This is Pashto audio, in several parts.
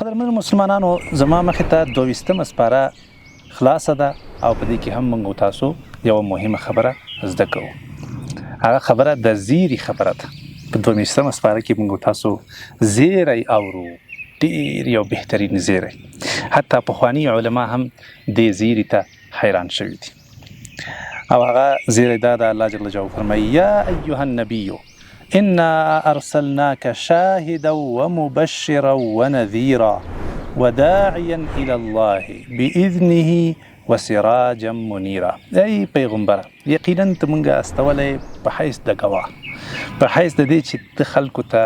قدرمن مسلمانانو زما مخې ته 22مه سپاره خلاصه ده او په دې کې هم موږ تاسو یو مهمه خبره زده کوو. هغه خبره د زیری خبره ده. په 22مه سپاره کې موږ تاسو زیری اورو، ډېر یو بهترین زیری. حتی پخواني علما هم دې زیری ته حیران شوي دي. او هغه زیری دا د الله جل جلاله فرمایي: یا ایها النبی انا ارسلناك شاهدا ومبشرا ونذيرا وداعيا الى الله باذنه وسراجا منيرا. ای پیغمبر، یقینا ته مونږه استولې په حیث د گواه، په حیث د دې چې ته خلکو ته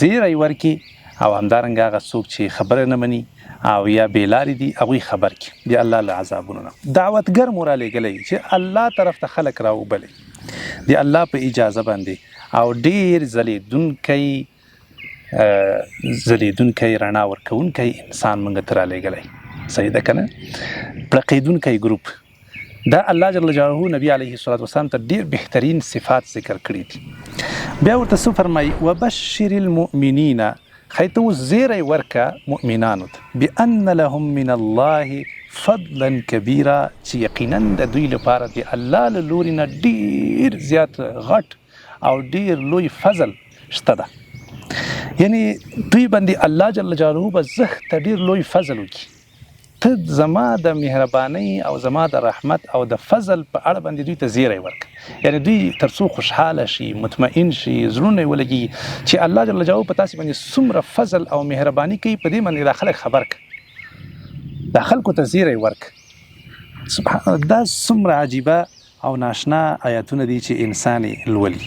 زیری ورکي او همدارنګه هغه څوک چې خبره نه مني او یا بیلاری دي هغوی خبر کړي د الله له عذابونو نه. دعوتګر مو رالیږلی چې الله طرف ته خلک راوبلي د الله په اجازه باندې، او ډیر ځلیدونکی رڼا ورکوونکی انسان موږ ته رالیږلی. صحیح ده که نه؟ پړقېدونکی ګروپ. دا الله جل جلاله نبی علیه الصلاة والسلام ته ډیر بهترین صفات ذکر کړي دي. بیا ورته څه فرمایي؟ وبشر المؤمنین، خیته اوس زیری ورکه مؤمنانو ته، بأن لهم من الله فضلا کبیرا، چې یقینا د دوی لپاره د الله له لوري نه ډیر زیات غټ او ډیر لوی فضل شته ده. یعنی دوی باندې الله جل جلاله به زه ډیر لوی فضل وکړي. ته زما د مهربانۍ او زما د رحمت او د فضل په اړه باندې دوی ته زیری ورکړه. یعنی دوی تر څو خوشحاله شي، مطمئن شي، زړونه یې ولګي چې الله جل جلاله په تاسې باندې څومره فضل او مهرباني کوي، په دې باندې دا خلک خبر کړه، دا خلکو ته زیری ورکړه. سبحان، دا څومره عجیبه او ناشنا آیاتونه دي چې انسان یې لولي.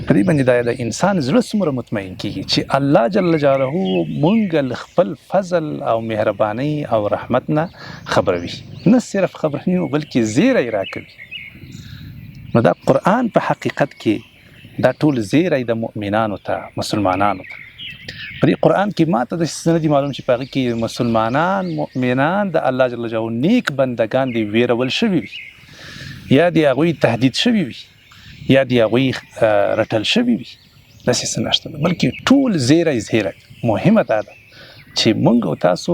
په دې باندې دا د انسان زړه څومره مطمئن کیږي چې الله جل جلاله مونږ له خپل فضل او مهرباني او رحمت نه خبروي. نه صرف خبروي بلکې زیری راکوي. نو دا قرآن په حقیقت کې دا ټول زیری د مؤمنانو ته، مسلمانانو ته. په دې قرآن کې ما ته داسې نه دي معلوم چې په هغې کې مسلمانان، مؤمنان د الله جل جلاله نیک بندګان دي ویرول شوي وي، یا د هغوی تهدید شوي وي، یا د هغوی رټل شوي وي. داسې څه نشته ده، بلکې ټول زیری مهمه دا ده چې موږ او تاسو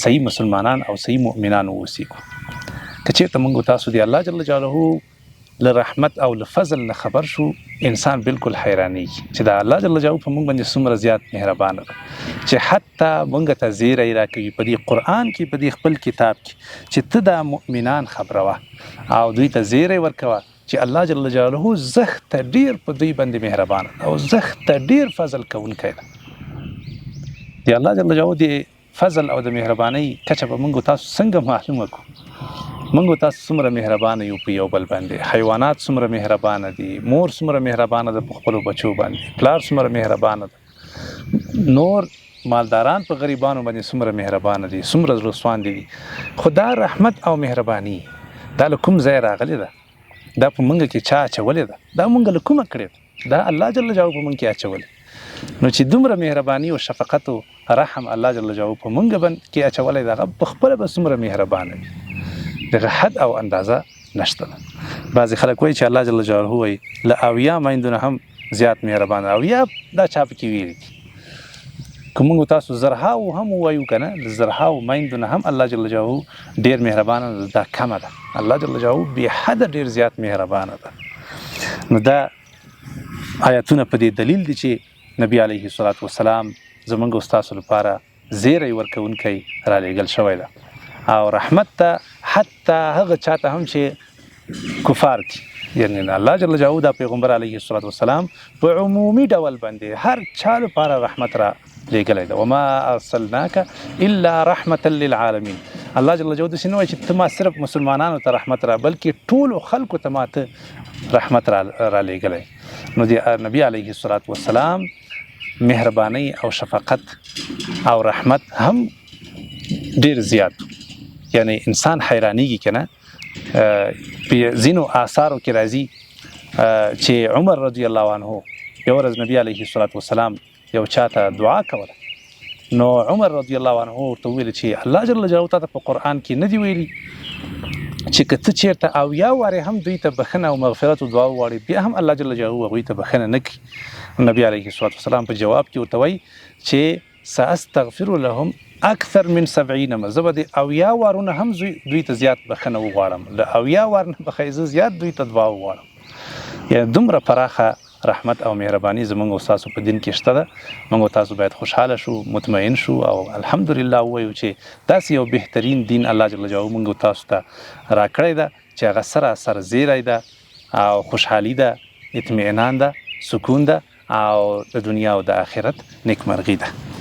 صحیح مسلمانان او صحیح مؤمنان واوسیږو. که چېرته موږ او تاسو د الله جل جلاله له رحمت او له فضل نه خبر شو، انسان بالکل حیرانېږي چې دا الله جل جلاله په موږ باندې څومره زیات مهربانه ده چې حتی موږ ته زیری راکوي په دې قرآن کې، په دې خپل کتاب کې، چې ته دا مؤمنان خبروه او دوی ته زیری ورکوه چې الله جل جلاله زخت ډیر په دوی باندې مهربان او زخت ډیر فضل کوونکی ده. د الله جل جلاله د فضل او د مهربانۍ کچه به موږ تاسو څنګه معلومه کړو؟ موږ تاسو څومره مهربانه یو په یو بل باندې، حیوانات څومره مهربانه دي، مور څومره مهربانه ده په خپلو بچو باندې، پلار څومره مهربانه ده، نور مالداران په غریبانو باندې څومره مهربانه دي، څومره زړه سواندي دي. خو دا رحمت او مهرباني دا له کوم ځای راغلې ده؟ دا په موږ کې چا اچولې ده؟ دا موږ له کومه کړې ده؟ دا الله جل جلاله په موږ کې اچولې. نو چې دومره مهرباني او شفقت او رحم الله جل جلاله په موږ باندې کې اچولې ده، هغه په خپله به څومره مهربانه وي، دغه حد او اندازه نشته ده. بعضې خلک وایي چې الله جل جلاله وایي له 80 میندو نه هم زیات مهربانه. 80 دا چا پکې ویلي دي؟ که موږ تاسو زرهاو هم ووایو که نه، له زرهاو میندو نه هم الله جل جلاله ډېر مهربانه ده، دا کمه ده. الله جل جلاله بې حده ډېر زیات مهربانه ده. نو دا آیاتونه په دې دلیل دي چې نبی علیه الصلاة والسلام زموږ او ستاسو لپاره زیری ورکوونکی رالیږل شوی ده، او رحمت ته حتی هغه چاته هم چې کفار دي. یعنی الله جل جلاله دا پیغمبر علیه الصلاة والسلام په عمومي ډول باندې هر چا لپاره رحمت را لیږلی ده. وما ارسلناک الا رحمة للعالمین. الله جل جلاله داسې نه وایي چې ته ما صرف مسلمانانو ته رحمت را، بلکې ټولو خلکو ته ما ته رحمت را لیږلی. نو د نبی علیه الصلاة والسلام مهرباني او شفقت او رحمت هم ډیر زیات. یعنی انسان حیرانېږي که نه. په ځینو آثارو کې راځي چې عمر رضی الله عنه یو ورځ نبی علیه الصلاة والسلام یو چاته دعا کوله، نو عمر رضی الله عنه ورته وویل چې الله جل جلاله تا ته په قرآن کې نه دي ویلي چې که ته چېرته 80 وارې هم دوی ته بخښنه او مغفرت او دعا وغواړي، بیا هم الله جل جلاله هغوی ته بخښنه نه کړي؟ نبی علیه الصلاة والسلام په جواب کې ورته وایي چې ساستغفر لهم اکثر من 70 زه به د 80 وارونه هم دوی ته زیات بخښنه وغواړم، له 80 وار نه به زه زیات دوی ته دعا وغواړم. یعنې دومره پراخه رحمت او مهرباني زموږ او ستاسو په دین کې شته ده. موږ او تاسو باید خوشحاله شو، مطمئن شو او الحمدلله ووایو چې داسې یو بهترین دین الله جل جلاله موږ او تاسو ته راکړی ده چې هغه سراسر زیری ده او خوشحالي ده، اطمینان ده، سکون ده او د دنیا او د آخرت نیکمرغي ده.